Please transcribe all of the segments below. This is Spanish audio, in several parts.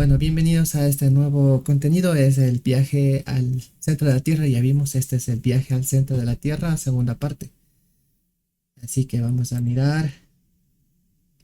Bueno, bienvenidos a este nuevo contenido. Es el viaje al centro de la Tierra. Ya vimos, este es el viaje al centro de la Tierra, segunda parte. Así que vamos a mirar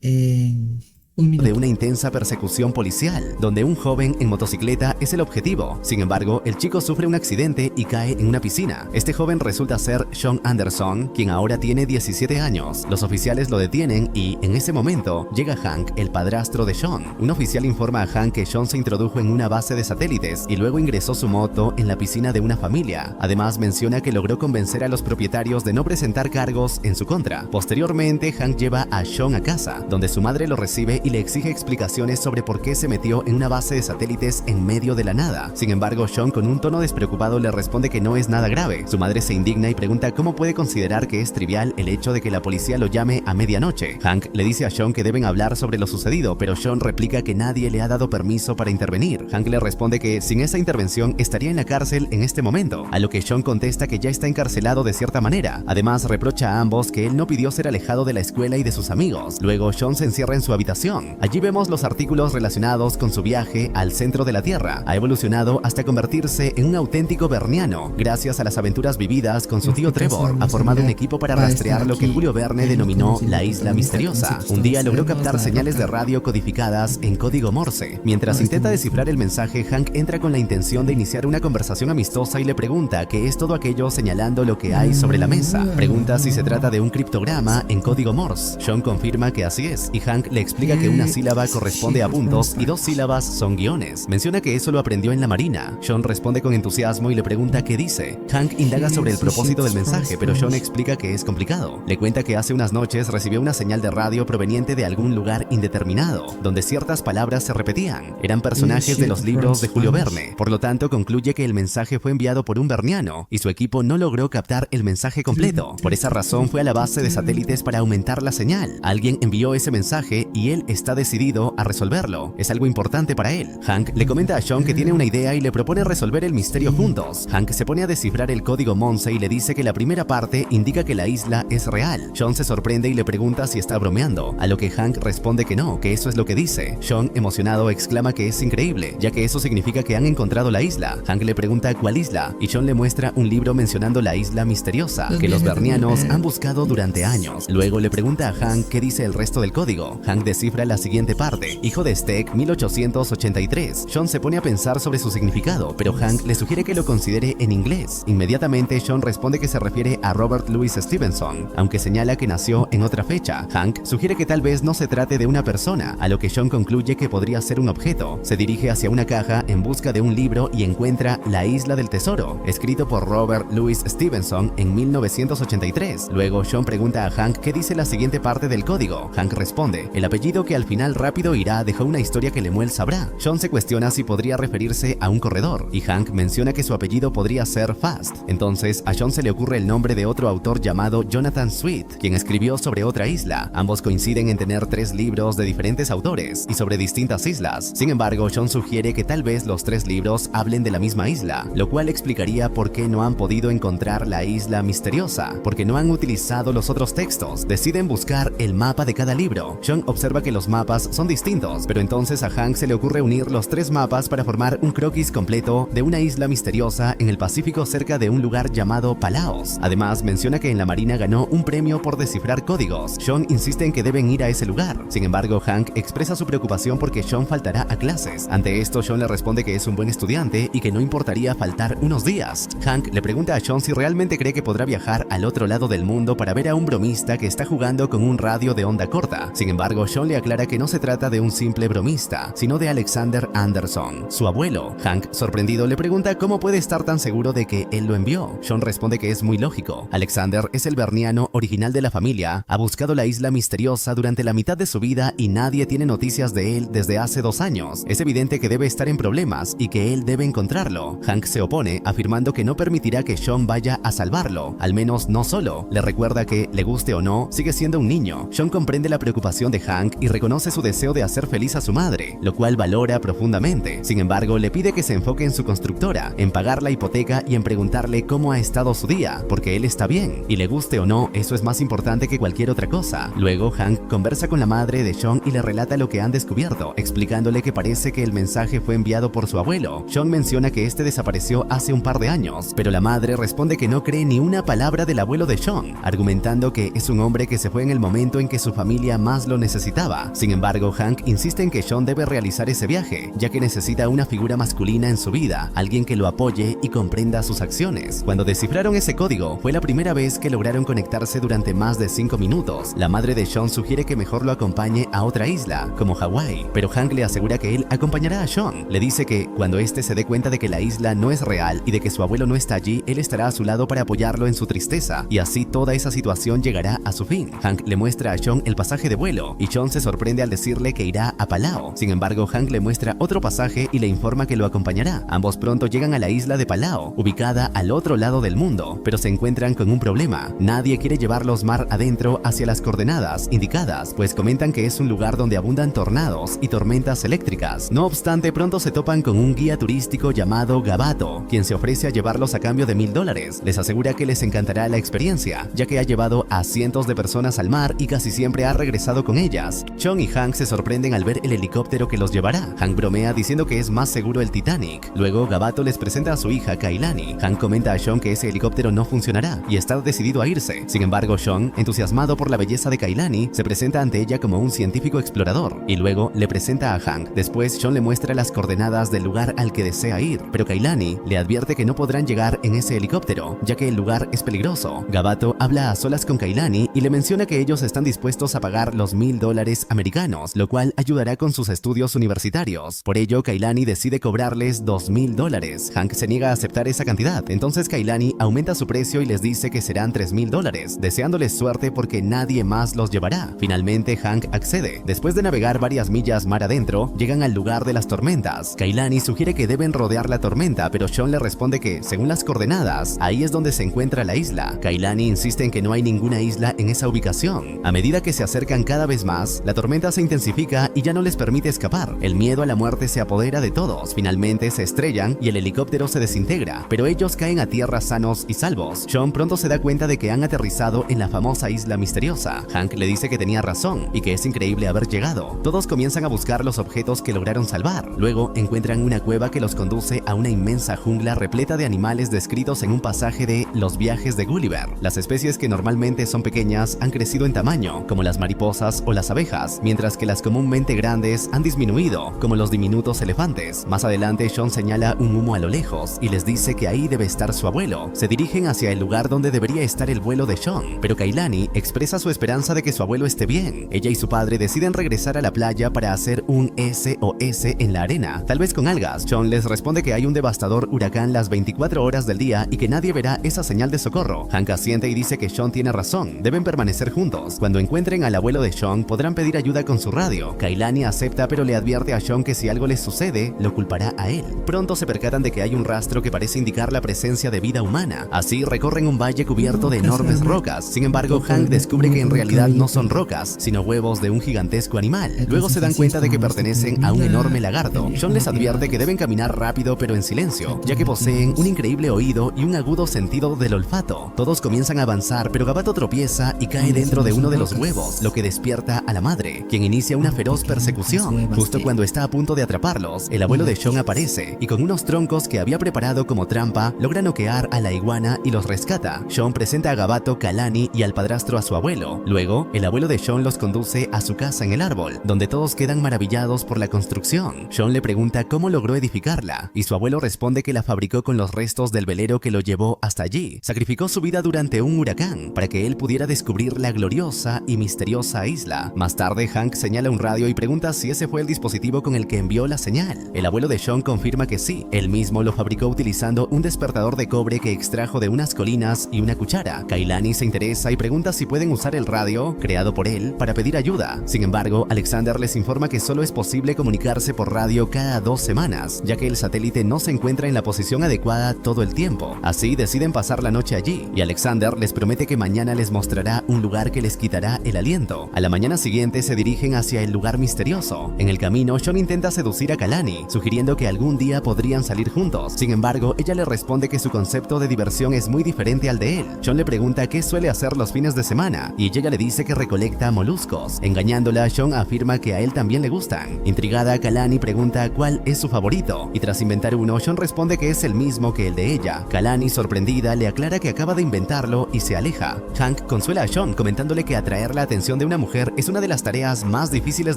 en un De minuto. una intensa persecución policial, donde un joven en motocicleta es el objetivo. Sin embargo, el chico sufre un accidente y cae en una piscina. Este joven resulta ser Sean Anderson, quien ahora tiene 17 años. Los oficiales lo detienen y, en ese momento, llega Hank, el padrastro de Sean. Un oficial informa a Hank que Sean se introdujo en una base de satélites y luego ingresó su moto en la piscina de una familia. Además, menciona que logró convencer a los propietarios de no presentar cargos en su contra. Posteriormente, Hank lleva a Sean a casa, donde su madre lo recibe y le exige explicaciones sobre por qué se metió en una base de satélites en medio de la nada. Sin embargo, Sean, con un tono despreocupado, le responde que no es nada grave. Su madre se indigna y pregunta cómo puede considerar que es trivial el hecho de que la policía lo llame a medianoche. Hank le dice a Sean que deben hablar sobre lo sucedido, pero Sean replica que nadie le ha dado permiso para intervenir. Hank le responde que sin esa intervención estaría en la cárcel en este momento, a lo que Sean contesta que ya está encarcelado de cierta manera. Además, reprocha a ambos que él no pidió ser alejado de la escuela y de sus amigos. Luego, Sean se encierra en su habitación. Allí vemos los artículos relacionados con su viaje al centro de la Tierra. Ha evolucionado hasta convertirse en un auténtico berniano. Gracias a las aventuras vividas con su tío Trevor, ha formado un equipo para rastrear lo que Julio Verne denominó la Isla Misteriosa. Un día logró captar señales de radio codificadas en código Morse. Mientras intenta descifrar el mensaje, Hank entra con la intención de iniciar una conversación amistosa y le pregunta qué es todo aquello, señalando lo que hay sobre la mesa. Pregunta si se trata de un criptograma en código Morse. Sean confirma que así es, y Hank le explica que una sílaba corresponde a puntos y dos sílabas son guiones. Menciona que eso lo aprendió en la marina. Sean responde con entusiasmo y le pregunta qué dice. Hank indaga sobre el propósito del mensaje, pero Sean explica que es complicado. Le cuenta que hace unas noches recibió una señal de radio proveniente de algún lugar indeterminado, donde ciertas palabras se repetían. Eran personajes de los libros de Julio Verne. Por lo tanto, concluye que el mensaje fue enviado por un berniano y su equipo no logró captar el mensaje completo. Por esa razón fue a la base de satélites para aumentar la señal. Alguien envió ese mensaje y él está decidido a resolverlo. Es algo importante para él. Hank le comenta a Sean que tiene una idea y le propone resolver el misterio juntos. Hank se pone a descifrar el código Morse y le dice que la primera parte indica que la isla es real. Sean se sorprende y le pregunta si está bromeando, a lo que Hank responde que no, que eso es lo que dice. Sean, emocionado, exclama que es increíble, ya que eso significa que han encontrado la isla. Hank le pregunta cuál isla, y Sean le muestra un libro mencionando la isla misteriosa, que los bernianos han buscado durante años. Luego le pregunta a Hank qué dice el resto del código. Hank descifra la siguiente parte: hijo de Steck, 1883. Sean se pone a pensar sobre su significado, pero Hank le sugiere que lo considere en inglés. Inmediatamente Sean responde que se refiere a Robert Louis Stevenson, aunque señala que nació en otra fecha. Hank sugiere que tal vez no se trate de una persona, a lo que Sean concluye que podría ser un objeto. Se dirige hacia una caja en busca de un libro y encuentra La Isla del Tesoro, escrito por Robert Louis Stevenson en 1983. Luego Sean pregunta a Hank qué dice la siguiente parte del código. Hank responde: el apellido que al final rápido irá dejó una historia que Lemuel sabrá. Sean se cuestiona si podría referirse a un corredor, y Hank menciona que su apellido podría ser Fast. Entonces a Sean se le ocurre el nombre de otro autor llamado Jonathan Sweet, quien escribió sobre otra isla. Ambos coinciden en tener 3 libros de diferentes autores y sobre distintas islas. Sin embargo, Sean sugiere que tal vez los 3 libros hablen de la misma isla, lo cual explicaría por qué no han podido encontrar la isla misteriosa, porque no han utilizado los otros textos. Deciden buscar el mapa de cada libro. Sean observa que los mapas son distintos, pero entonces a Hank se le ocurre unir los 3 mapas para formar un croquis completo de una isla misteriosa en el Pacífico cerca de un lugar llamado Palaos. Además, menciona que en la marina ganó un premio por descifrar códigos. Sean insiste en que deben ir a ese lugar. Sin embargo, Hank expresa su preocupación porque Sean faltará a clases. Ante esto, Sean le responde que es un buen estudiante y que no importaría faltar unos días. Hank le pregunta a Sean si realmente cree que podrá viajar al otro lado del mundo para ver a un bromista que está jugando con un radio de onda corta. Sin embargo, Sean le aclara que no se trata de un simple bromista, sino de Alexander Anderson, su abuelo. Hank, sorprendido, le pregunta cómo puede estar tan seguro de que él lo envió. Sean responde que es muy lógico. Alexander es el berniano original de la familia, ha buscado la isla misteriosa durante la mitad de su vida y nadie tiene noticias de él desde hace 2 años. Es evidente que debe estar en problemas y que él debe encontrarlo. Hank se opone, afirmando que no permitirá que Sean vaya a salvarlo, al menos no solo. Le recuerda que, le guste o no, sigue siendo un niño. Sean comprende la preocupación de Hank y reconoce su deseo de hacer feliz a su madre, lo cual valora profundamente. Sin embargo, le pide que se enfoque en su constructora, en pagar la hipoteca y en preguntarle cómo ha estado su día, porque él está bien, y le guste o no, eso es más importante que cualquier otra cosa. Luego, Hank conversa con la madre de Sean y le relata lo que han descubierto, explicándole que parece que el mensaje fue enviado por su abuelo. Sean menciona que este desapareció hace un par de años, pero la madre responde que no cree ni una palabra del abuelo de Sean, argumentando que es un hombre que se fue en el momento en que su familia más lo necesitaba. Sin embargo, Hank insiste en que Sean debe realizar ese viaje, ya que necesita una figura masculina en su vida, alguien que lo apoye y comprenda sus acciones. Cuando descifraron ese código, fue la primera vez que lograron conectarse durante más de 5 minutos. La madre de Sean sugiere que mejor lo acompañe a otra isla, como Hawái, pero Hank le asegura que él acompañará a Sean. Le dice que cuando este se dé cuenta de que la isla no es real y de que su abuelo no está allí, él estará a su lado para apoyarlo en su tristeza, y así toda esa situación llegará a su fin. Hank le muestra a Sean el pasaje de vuelo, y Sean se sorprende al decirle que irá a Palau. Sin embargo, Hank le muestra otro pasaje y le informa que lo acompañará. Ambos pronto llegan a la isla de Palau, ubicada al otro lado del mundo, pero se encuentran con un problema. Nadie quiere llevarlos mar adentro hacia las coordenadas indicadas, pues comentan que es un lugar donde abundan tornados y tormentas eléctricas. No obstante, pronto se topan con un guía turístico llamado Gabato, quien se ofrece a llevarlos a cambio de $1000. Les asegura que les encantará la experiencia, ya que ha llevado a cientos de personas al mar y casi siempre ha regresado con ellas. Sean y Hank se sorprenden al ver el helicóptero que los llevará. Hank bromea diciendo que es más seguro el Titanic. Luego, Gabato les presenta a su hija Kailani. Hank comenta a Sean que ese helicóptero no funcionará y está decidido a irse. Sin embargo, Sean, entusiasmado por la belleza de Kailani, se presenta ante ella como un científico explorador y luego le presenta a Hank. Después, Sean le muestra las coordenadas del lugar al que desea ir, pero Kailani le advierte que no podrán llegar en ese helicóptero, ya que el lugar es peligroso. Gabato habla a solas con Kailani y le menciona que ellos están dispuestos a pagar los $1000 americanos, lo cual ayudará con sus estudios universitarios. Por ello, Kailani decide cobrarles $2000. Hank se niega a aceptar esa cantidad, entonces Kailani aumenta su precio y les dice que serán $3000, deseándoles suerte porque nadie más los llevará. Finalmente, Hank accede. Después de navegar varias millas mar adentro, llegan al lugar de las tormentas. Kailani sugiere que deben rodear la tormenta, pero Sean le responde que, según las coordenadas, ahí es donde se encuentra la isla. Kailani insiste en que no hay ninguna isla en esa ubicación. A medida que se acercan cada vez más, la tormenta se intensifica y ya no les permite escapar. El miedo a la muerte se apodera de todos. Finalmente se estrellan y el helicóptero se desintegra, pero ellos caen a tierra sanos y salvos. Sean pronto se da cuenta de que han aterrizado en la famosa isla misteriosa. Hank le dice que tenía razón y que es increíble haber llegado. Todos comienzan a buscar los objetos que lograron salvar. Luego encuentran una cueva que los conduce a una inmensa jungla repleta de animales descritos en un pasaje de Los viajes de Gulliver. Las especies que normalmente son pequeñas han crecido en tamaño, como las mariposas o las abejas, mientras que las comúnmente grandes han disminuido, como los diminutos elefantes. Más adelante, Sean señala un humo a lo lejos y les dice que ahí debe estar su abuelo. Se dirigen hacia el lugar donde debería estar el vuelo de Sean, pero Kailani expresa su esperanza de que su abuelo esté bien. Ella y su padre deciden regresar a la playa para hacer un SOS en la arena, tal vez con algas. Sean les responde que hay un devastador huracán las 24 horas del día y que nadie verá esa señal de socorro. Hank asiente y dice que Sean tiene razón, deben permanecer juntos. Cuando encuentren al abuelo de Sean, podrán pedir ayuda con su radio. Kailani acepta, pero le advierte a Sean que si algo les sucede, lo culpará a él. Pronto se percatan de que hay un rastro que parece indicar la presencia de vida humana. Así recorren un valle cubierto de enormes rocas. Sin embargo, Hank descubre que en realidad no son rocas, sino huevos de un gigantesco animal. Luego se dan cuenta de que pertenecen a un enorme lagarto. Sean les advierte que deben caminar rápido pero en silencio, ya que poseen un increíble oído y un agudo sentido del olfato. Todos comienzan a avanzar, pero Gabato tropieza y cae dentro de uno de los huevos, lo que despierta a la madre, quien inicia una feroz persecución. Justo cuando está a punto de atraparlos, el abuelo de Sean aparece y con unos troncos que había preparado como trampa, logra noquear a la iguana y los rescata. Sean presenta a Gabato, Kalani y al padrastro a su abuelo. Luego, el abuelo de Sean los conduce a su casa en el árbol, donde todos quedan maravillados por la construcción. Sean le pregunta cómo logró edificarla, y su abuelo responde que la fabricó con los restos del velero que lo llevó hasta allí. Sacrificó su vida durante un huracán para que él pudiera descubrir la gloriosa y misteriosa isla. Más tarde, Hank señala un radio y pregunta si ese fue el dispositivo con el que envió la señal. El abuelo de Sean confirma que sí, él mismo lo fabricó utilizando un despertador de cobre que extrajo de unas colinas y una cuchara. Kailani se interesa y pregunta si pueden usar el radio, creado por él, para pedir ayuda. Sin embargo, Alexander les informa que solo es posible comunicarse por radio cada 2 semanas, ya que el satélite no se encuentra en la posición adecuada todo el tiempo. Así deciden pasar la noche allí, y Alexander les promete que mañana les mostrará un lugar que les quitará el aliento. A la mañana siguiente se dirigen hacia el lugar misterioso. En el camino, Sean intenta seducir a Kalani, sugiriendo que algún día podrían salir juntos. Sin embargo, ella le responde que su concepto de diversión es muy diferente al de él. Sean le pregunta qué suele hacer los fines de semana y ella le dice que recolecta moluscos. Engañándola, Sean afirma que a él también le gustan. Intrigada, Kalani pregunta cuál es su favorito y tras inventar uno, Sean responde que es el mismo que el de ella. Kalani, sorprendida, le aclara que acaba de inventarlo y se aleja. Hank consuela a Sean comentándole que atraer la atención de una mujer es una de las tareas más difíciles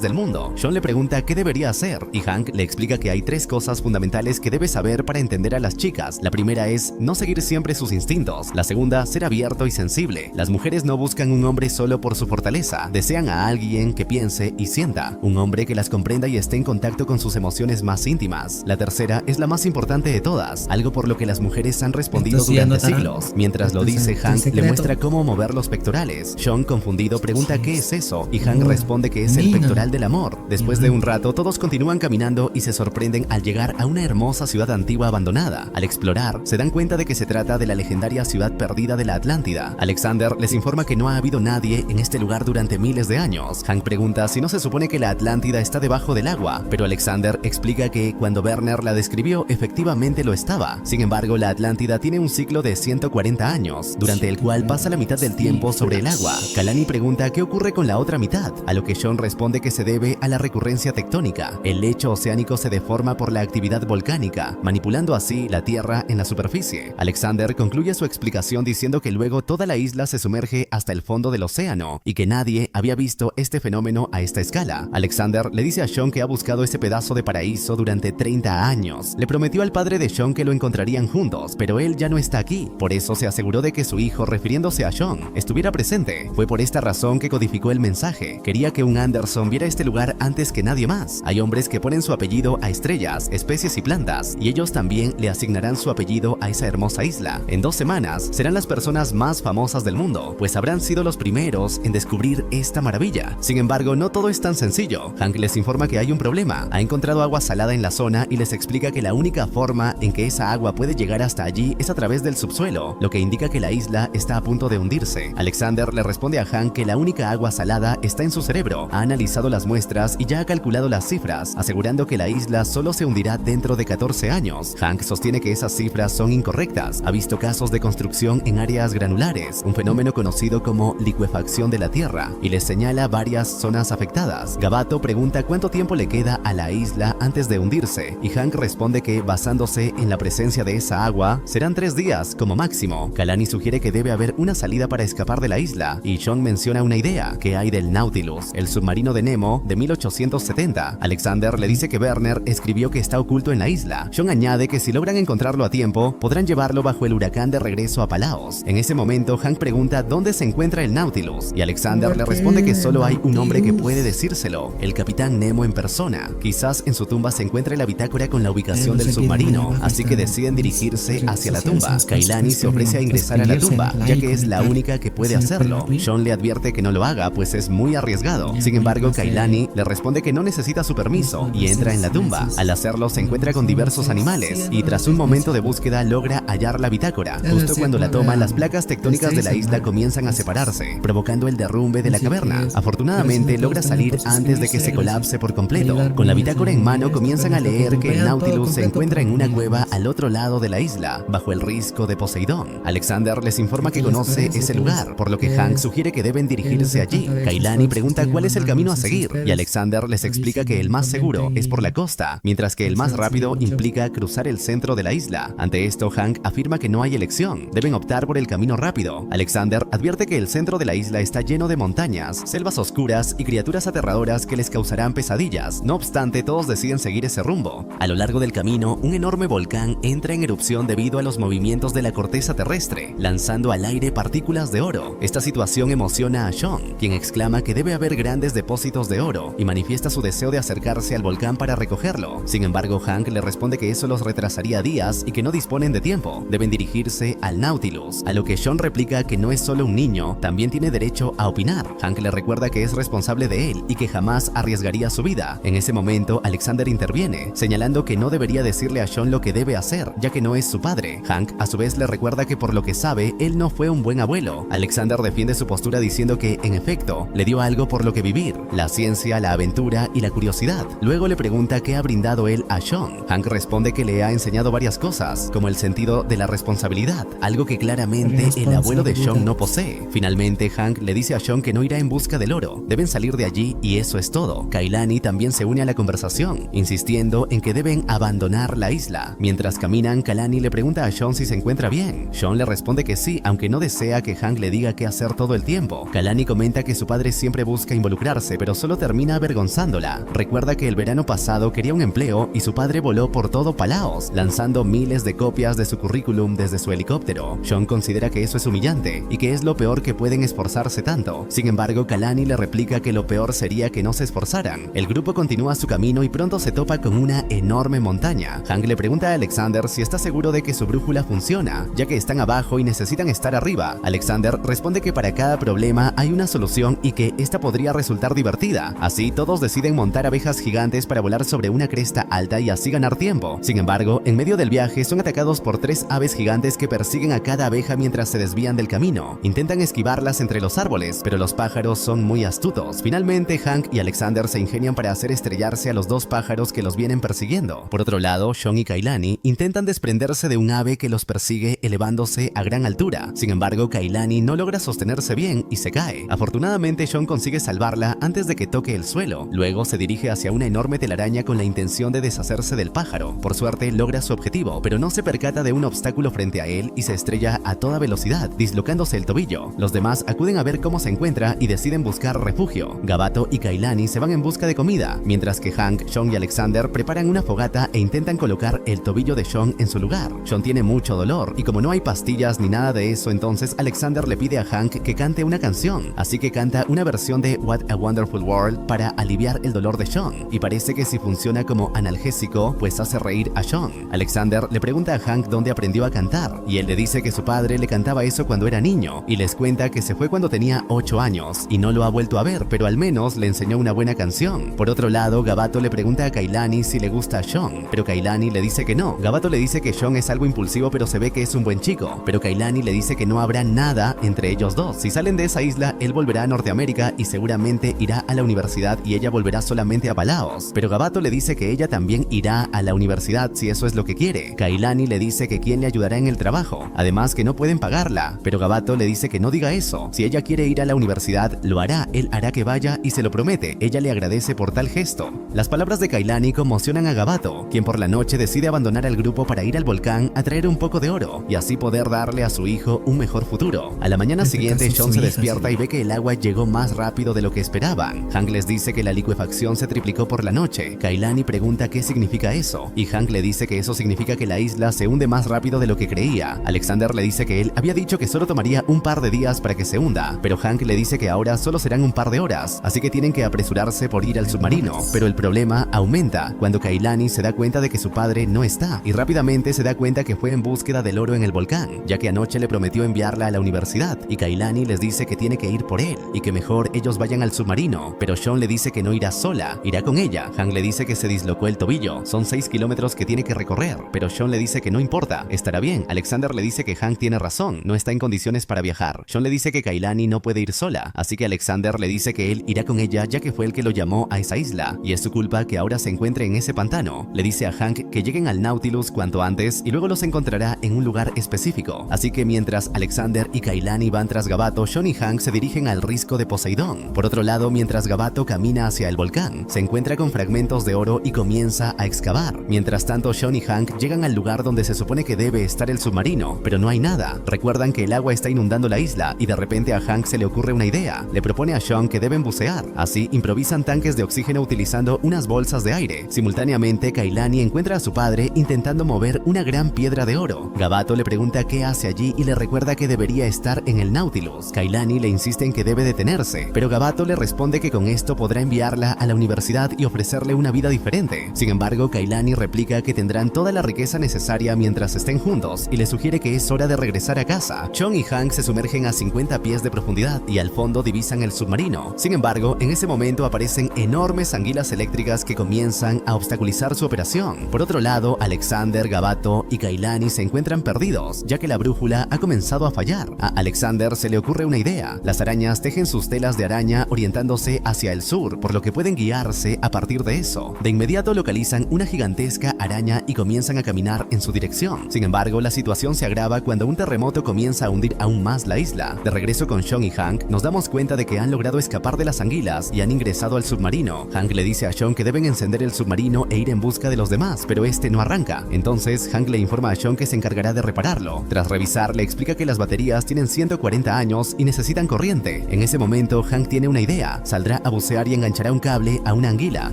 del mundo. Sean le pregunta qué debería hacer y Hank le explica que hay 3 cosas fundamentales que debe saber para entender a las chicas. La primera es no seguir siempre sus instintos. La segunda, ser abierto y sensible. Las mujeres no buscan un hombre solo por su fortaleza, desean a alguien que piense y sienta, un hombre que las comprenda y esté en contacto con sus emociones más íntimas. La tercera es la más importante de todas, algo por lo que las mujeres han respondido durante siglos. Mientras lo dice, Hank le muestra cómo mover los pectorales. Sean, confundido, pregunta qué es eso y Hank responde que es el pectoral del amor. Después de un rato, todos continúan caminando y se sorprenden al llegar a una hermosa ciudad antigua abandonada. Al explorar, se dan cuenta de que se trata de la legendaria ciudad perdida de la Atlántida. Alexander les informa que no ha habido nadie en este lugar durante miles de años. Hank pregunta si no se supone que la Atlántida está debajo del agua, pero Alexander explica que cuando Werner la describió, efectivamente lo estaba. Sin embargo, la Atlántida tiene un ciclo de 140 años, durante el cual pasa la mitad del tiempo sobre el agua. Kalani pregunta qué ocurre con la otra mitad, a lo que Sean responde que se debe a la recurrencia tectónica. El lecho oceánico se deforma por la actividad volcánica, manipulando así la tierra en la superficie. Alexander concluye su explicación diciendo que luego toda la isla se sumerge hasta el fondo del océano y que nadie había visto este fenómeno a esta escala. Alexander le dice a Sean que ha buscado ese pedazo de paraíso durante 30 años. Le prometió al padre de Sean que lo encontrarían juntos, pero él ya no está aquí. Por eso se aseguró de que su hijo, refiriéndose a Sean, estuviera presente. Fue por esta razón que codificó el mensaje. Quería que un Anderson viera este lugar antes que nadie más. Hay hombres que ponen su apellido a estrellas, especies y plantas, y ellos también le asignarán su apellido a esa hermosa isla. En 2 semanas serán las personas más famosas del mundo, pues habrán sido los primeros en descubrir esta maravilla. Sin embargo, no todo es tan sencillo. Hank les informa que hay un problema. Ha encontrado agua salada en la zona y les explica que la única forma en que esa agua puede llegar hasta allí es a través del subsuelo, lo que indica que la isla está a punto de hundirse. Alexander le responde a Hank que la única agua salada está en su cerebro. Ha analizado las muestras y ya ha calculado las cifras, asegurando que la isla solo se hundirá dentro de 14 años. Hank sostiene que esas cifras son incorrectas. Ha visto casos de construcción en áreas granulares, un fenómeno conocido como licuefacción de la tierra, y les señala varias zonas afectadas. Gabato pregunta cuánto tiempo le queda a la isla antes de hundirse, y Hank responde que, basándose en la presencia de esa agua, serán 3 días como máximo. Kalani sugiere que debe haber una salida para escapar de la isla, y Sean menciona una idea, que hay del Nautilus, el submarino de Nemo de 1870. Alexander le dice que Werner escribió que está oculto en la isla. Sean añade que si logran encontrarlo a tiempo, podrán llevarlo bajo el huracán de regreso a Palaos. En ese momento, Hank pregunta dónde se encuentra el Nautilus, y Alexander le responde que solo hay un hombre que puede decírselo, el capitán Nemo en persona. Quizás en su tumba se encuentre la bitácora con la ubicación del submarino, así que deciden dirigirse hacia la tumba. Kailani se ofrece a ingresar a la tumba, ya que es la única que puede hacerlo. Sean le advierte que no lo haga, pues es muy arriesgado. Sin embargo, Kailani le responde que no necesita su permiso y entra en la tumba. Al hacerlo, se encuentra con diversos animales y tras un momento de búsqueda logra hallar la bitácora. Justo cuando la toma, las placas tectónicas de la isla comienzan a separarse, provocando el derrumbe de la caverna. Afortunadamente, logra salir antes de que se colapse por completo. Con la bitácora en mano, comienzan a leer que el Nautilus se encuentra en una cueva al otro lado de la isla, bajo el risco de Poseidón. Alexander les informa que conoce ese lugar, por lo que Hank sugiere que deben dirigirse allí. Kailani pregunta cuál es el camino a seguir, y Alexander les explica que el más seguro es por la costa, mientras que el más rápido implica cruzar el centro de la isla. Ante esto, Hank afirma que no hay elección, deben optar por el camino rápido. Alexander advierte que el centro de la isla está lleno de montañas, selvas oscuras y criaturas aterradoras que les causarán pesadillas. No obstante, todos deciden seguir ese rumbo. A lo largo del camino, un enorme volcán entra en erupción debido a los movimientos de la corteza terrestre, lanzando al aire partículas de oro. Esta situación emociona a Sean, quien exclama que debe haber grandes depósitos de oro y manifiesta su deseo de acercarse al volcán para recogerlo. Sin embargo, Hank le responde que eso los retrasaría días y que no disponen de tiempo. Deben dirigirse al Nautilus, a lo que Sean replica que no es solo un niño, también tiene derecho a opinar. Hank le recuerda que es responsable de él y que jamás arriesgaría su vida. En ese momento, Alexander interviene, señalando que no debería decirle a Sean lo que debe hacer, ya que no es su padre. Hank a su vez le recuerda que por lo que sabe, él no fue un buen abuelo. Alexander defiende su postura diciendo que, en efecto, le dio algo por lo que vivir, la ciencia, la aventura y la curiosidad. Luego le pregunta qué ha brindado él a Sean. Hank responde que le ha enseñado varias cosas, como el sentido de la responsabilidad, algo que claramente el abuelo de Sean no posee. Finalmente, Hank le dice a Sean que no irá en busca del oro, deben salir de allí y eso es todo. Kailani también se une a la conversación, insistiendo en que deben abandonar la isla. Mientras caminan, Kalani le pregunta a Sean si se encuentra bien. Sean le responde que sí, aunque no desea que Hank le diga qué hacer todo el tiempo. Kalani comenta que su padre siempre busca involucrarse, pero solo termina avergonzándola. Recuerda que el verano pasado quería un empleo y su padre voló por todo Palaos, lanzando miles de copias de su currículum desde su helicóptero. Sean considera que eso es humillante y que es lo peor que pueden esforzarse tanto. Sin embargo, Kalani le replica que lo peor sería que no se esforzaran. El grupo continúa su camino y pronto se topa con una enorme montaña. Hank le pregunta a Alexander si está seguro de que su brújula funciona, ya que están abajo y necesitan estar arriba. Alexander responde que para cada problema hay una solución y que esta podría resultar divertida. Así, todos deciden montar abejas gigantes para volar sobre una cresta alta y así ganar tiempo. Sin embargo, en medio del viaje son atacados por 3 aves gigantes que persiguen a cada abeja mientras se desvían del camino. Intentan esquivarlas entre los árboles, pero los pájaros son muy astutos. Finalmente, Hank y Alexander se ingenian para hacer estrellarse a los 2 pájaros que los vienen persiguiendo. Por otro lado, Sean y Kailani intentan desprenderse de un ave que los persigue elevándose a gran altura. Sin embargo, Kailani no logra sostenerse bien y se cae. Afortunadamente, Sean consigue salvarla antes de que toque el suelo. Luego se dirige hacia una enorme telaraña con la intención de deshacerse del pájaro. Por suerte, logra su objetivo, pero no se percata de un obstáculo frente a él y se estrella a toda velocidad, dislocándose el tobillo. Los demás acuden a ver cómo se encuentra y deciden buscar refugio. Gabato y Kailani se van en busca de comida, mientras que Hank, Sean y Alexander preparan una fogata e intentan colocar el tobillo de Sean en su lugar. Sean tiene mucho dolor y como no hay pastillas ni nada de eso, entonces Alexander le pide a Hank que cante una canción, así que canta una versión de What a Wonderful World para aliviar el dolor de Sean, y parece que si funciona como analgésico, pues hace reír a Sean. Alexander le pregunta a Hank dónde aprendió a cantar, y él le dice que su padre le cantaba eso cuando era niño, y les cuenta que se fue cuando tenía 8 años, y no lo ha vuelto a ver, pero al menos le enseñó una buena canción. Por otro lado, Gabato le pregunta a Kailani si le gusta a Sean, pero Kailani le dice que no. Gabato le dice que Sean es algo impulsivo, pero se ve que es un buen chico, pero Kailani le dice que no habrá nada entre ellos dos. Si salen de esa isla, él volverá a Norteamérica y seguramente irá a la universidad y ella volverá solamente a Palaos, pero Gabato le dice que ella también irá a la universidad si eso es lo que quiere. Kailani le dice que quién le ayudará en el trabajo, además que no pueden pagarla, pero Gabato le dice que no diga eso. Si ella quiere ir a la universidad, lo hará, él hará que vaya y se lo promete. Ella le agradece por tal gesto. Las palabras de Kailani conmocionan a Gabato, quien por la noche decide abandonar al grupo para ir al volcán a traer un poco de oro y así poder darle a su hijo un mejor futuro. A la mañana siguiente, Sean se despierta y ve que el agua llegó más rápido de lo que esperaban. Hank les dice que la licuefacción se triplicó por la noche. Kailani pregunta qué significa eso, y Hank le dice que eso significa que la isla se hunde más rápido de lo que creía. Alexander le dice que él había dicho que solo tomaría un par de días para que se hunda, pero Hank le dice que ahora solo serán un par de horas, así que tienen que apresurarse por ir al submarino. Pero el problema aumenta cuando Kailani se da cuenta de que su padre no está, y rápidamente se da cuenta que fue en búsqueda del oro en el volcán, ya que anoche le prometió enviarla a la universidad, y Kailani les dice que tiene que ir por él, y que mejor ellos vayan al submarino, pero Sean le dice que no irá sola, irá con ella. Hank le dice que se dislocó el tobillo, son 6 kilómetros que tiene que recorrer, pero Sean le dice que no importa, estará bien. Alexander le dice que Hank tiene razón, no está en condiciones para viajar. Sean le dice que Kailani no puede ir sola, así que Alexander le dice que él irá con ella ya que fue el que lo llamó a esa isla, y es su culpa que ahora se encuentre en ese pantano. Le dice a Hank que lleguen al Nautilus cuanto antes y luego los encontrará en un lugar específico. Así que mientras Alexander y Kailani van tras Gabato, Sean y Hank se dirigen al risco de Poseidón. Por otro lado, mientras Gabato camina hacia el volcán, se encuentra con fragmentos de oro y comienza a excavar. Mientras tanto, Sean y Hank llegan al lugar donde se supone que debe estar el submarino, pero no hay nada. Recuerdan que el agua está inundando la isla y de repente a Hank se le ocurre una idea. Le propone a Sean que deben bucear. Así, improvisan tanques de oxígeno utilizando unas bolsas de aire. Simultáneamente, Kailani encuentra a su padre intentando mover una gran piedra de oro. Gabato le pregunta qué hace allí y le recuerda que debería estar en el Nautilus. Kailani le insiste en que debe detenerse, pero Gabato le responde que con esto podrá enviarla a la universidad y ofrecerle una vida diferente. Sin embargo, Kailani replica que tendrán toda la riqueza necesaria mientras estén juntos y le sugiere que es hora de regresar a casa. Sean y Hank se sumergen a 50 pies de profundidad y al fondo divisan el submarino. Sin embargo, en ese momento aparecen enormes anguilas eléctricas que comienzan a obstaculizar su operación. Por otro lado, Alexander, Gabato y Kailani se encuentran perdidos, ya que la brújula ha comenzado a fallar. A Alexander se le ocurre una idea. Las arañas tejen sus telas de araña araña orientándose hacia el sur, por lo que pueden guiarse a partir de eso. De inmediato localizan una gigantesca araña y comienzan a caminar en su dirección. Sin embargo, la situación se agrava cuando un terremoto comienza a hundir aún más la isla. De regreso con Sean y Hank, nos damos cuenta de que han logrado escapar de las anguilas y han ingresado al submarino. Hank le dice a Sean que deben encender el submarino e ir en busca de los demás, pero este no arranca. Entonces, Hank le informa a Sean que se encargará de repararlo. Tras revisar, le explica que las baterías tienen 140 años y necesitan corriente. En ese momento, Hank tiene una idea. Saldrá a bucear y enganchará un cable a una anguila.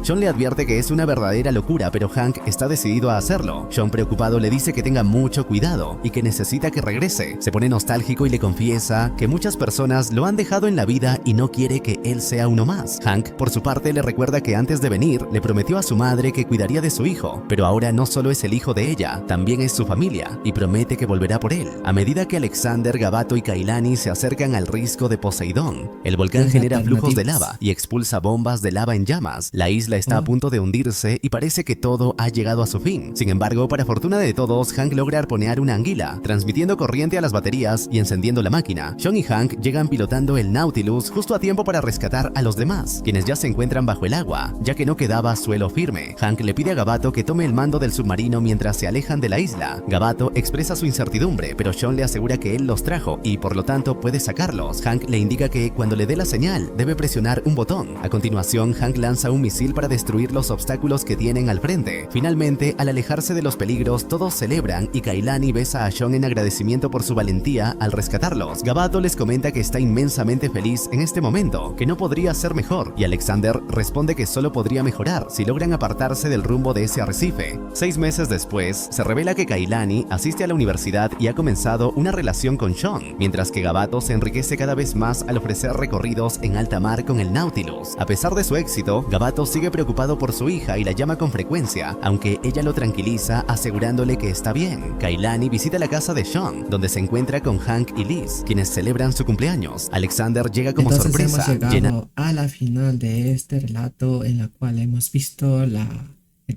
Sean le advierte que es una verdadera locura, pero Hank está decidido a hacerlo. Sean, preocupado, le dice que tenga mucho cuidado y que necesita que regrese. Se pone nostálgico y le confiesa que muchas personas lo han dejado en la vida y no quiere que él sea uno más. Hank, por su parte, le recuerda que antes de venir, le prometió a su madre que cuidaría de su hijo, pero ahora no solo es el hijo de ella, también es su familia, y promete que volverá por él. A medida que Alexander, Gabato y Kailani se acercan al risco de Poseidón, el volcán genera flujos de lava y expulsa bombas de lava en llamas. La isla está a punto de hundirse y parece que todo ha llegado a su fin. Sin embargo, para fortuna de todos, Hank logra arponear una anguila, transmitiendo corriente a las baterías y encendiendo la máquina. Sean y Hank llegan pilotando el Nautilus justo a tiempo para rescatar a los demás, quienes ya se encuentran bajo el agua, ya que no quedaba suelo firme. Hank le pide a Gabato que tome el mando del submarino mientras se alejan de la isla. Gabato expresa su incertidumbre, pero Sean le asegura que él los trajo y por lo tanto puede sacarlos. Hank le indica que cuando le dé la señal, debe presionar un botón. A continuación, Hank lanza un misil para destruir los obstáculos que tienen al frente. Finalmente, al alejarse de los peligros, todos celebran y Kailani besa a Sean en agradecimiento por su valentía al rescatarlos. Gabato les comenta que está inmensamente feliz en este momento, que no podría ser mejor, y Alexander responde que solo podría mejorar si logran apartarse del rumbo de ese arrecife. 6 meses después, se revela que Kailani asiste a la universidad y ha comenzado una relación con Sean, mientras que Gabato se enriquece cada vez más al ofrecer recorridos en alta mar con el Nautilus. A pesar de su éxito, Gabato sigue preocupado por su hija y la llama con frecuencia, aunque ella lo tranquiliza asegurándole que está bien. Kailani visita la casa de Sean, donde se encuentra con Hank y Liz, quienes celebran su cumpleaños. Alexander llega como Entonces sorpresa, hemos llegado a la final de este relato en la cual hemos visto el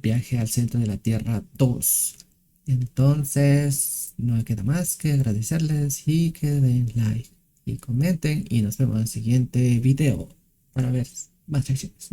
viaje al centro de la Tierra 2. Entonces no queda más que agradecerles y que den like y comenten y nos vemos en el siguiente video para ver más secciones.